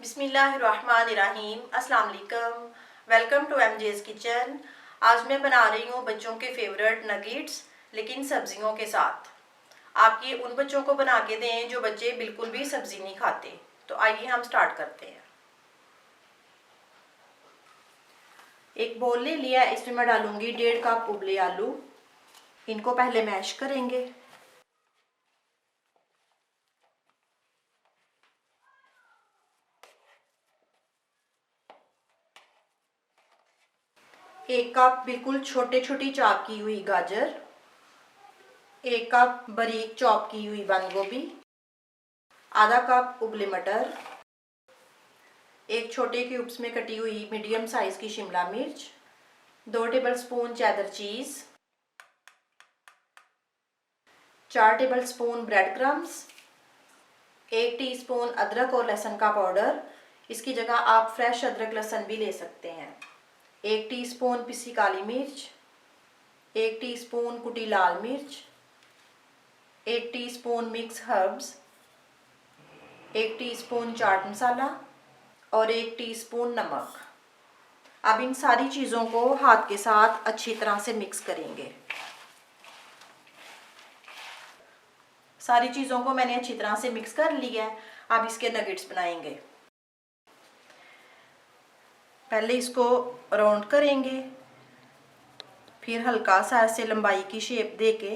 बिस्मिल्लाहिर्रहमानिर्रहीम। अस्सलाम वालेकुम। Welcome to MJ's kitchen. आज मैं बना रही हूँ बच्चों के फेवरेट नगेट्स, लेकिन सब्जियों के साथ। आप ये उन बच्चों को बना के दें जो बच्चे बिल्कुल भी सब्जी नहीं खाते। तो आइए हम स्टार्ट करते हैं। एक बोल ले लिया, इसमें मैं डालूंगी 1.5 कप उबले आलू। इनको पहले मैश करेंगे। एक कप बिल्कुल छोटे छोटी चॉप की हुई गाजर, 1 कप बारीक चॉप की हुई बंद गोभी, आधा कप उबले मटर, एक छोटे क्यूब्स में कटी हुई मीडियम साइज की शिमला मिर्च, 2 टेबलस्पून चेडर चीज, 4 टेबलस्पून ब्रेड क्रम्स, 1 टीस्पून अदरक और लहसुन का पाउडर। इसकी जगह आप फ्रेश अदरक लहसुन भी ले सकते हैं। 1 टीस्पून पिसी काली मिर्च, 1 टीस्पून कुटी लाल मिर्च, 1 teaspoon mix herbs, 1 teaspoon chaat masala और 1 टीस्पून नमक। अब इन सारी चीज़ों को हाथ के साथ अच्छी तरह से मिक्स करेंगे। सारी चीज़ों को मैंने अच्छी तरह से मिक्स कर लिया है। अब इसके नगेट्स बनाएंगे। पहले इसको राउंड करेंगे, फिर हल्का सा ऐसे लंबाई की शेप देके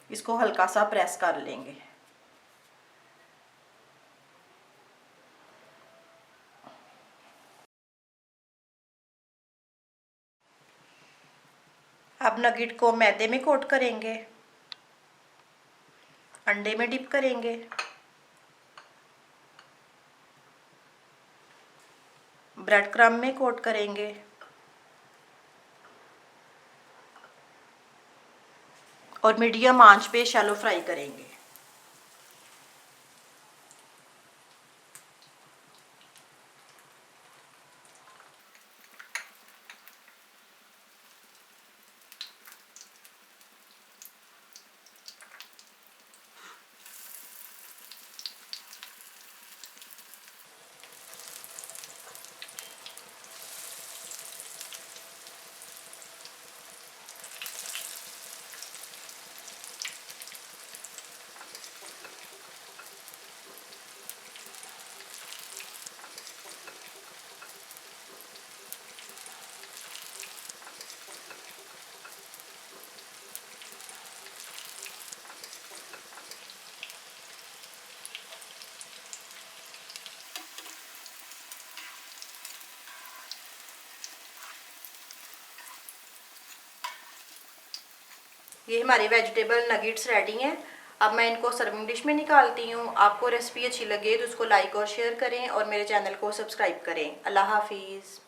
इसको हल्का सा प्रेस कर लेंगे। अब नगेट को मैदे में कोट करेंगे, अंडे में डिप करेंगे, ब्रेड क्रम्ब में कोट करेंगे और मीडियम आंच पे शैलो फ्राई करेंगे। ये हमारे वेजिटेबल नगेट्स रेडी हैं। अब मैं इनको सर्विंग डिश में निकालती हूँ। आपको रेसिपी अच्छी लगे तो उसको लाइक और शेयर करें और मेरे चैनल को सब्सक्राइब करें। अल्लाह हाफिज़।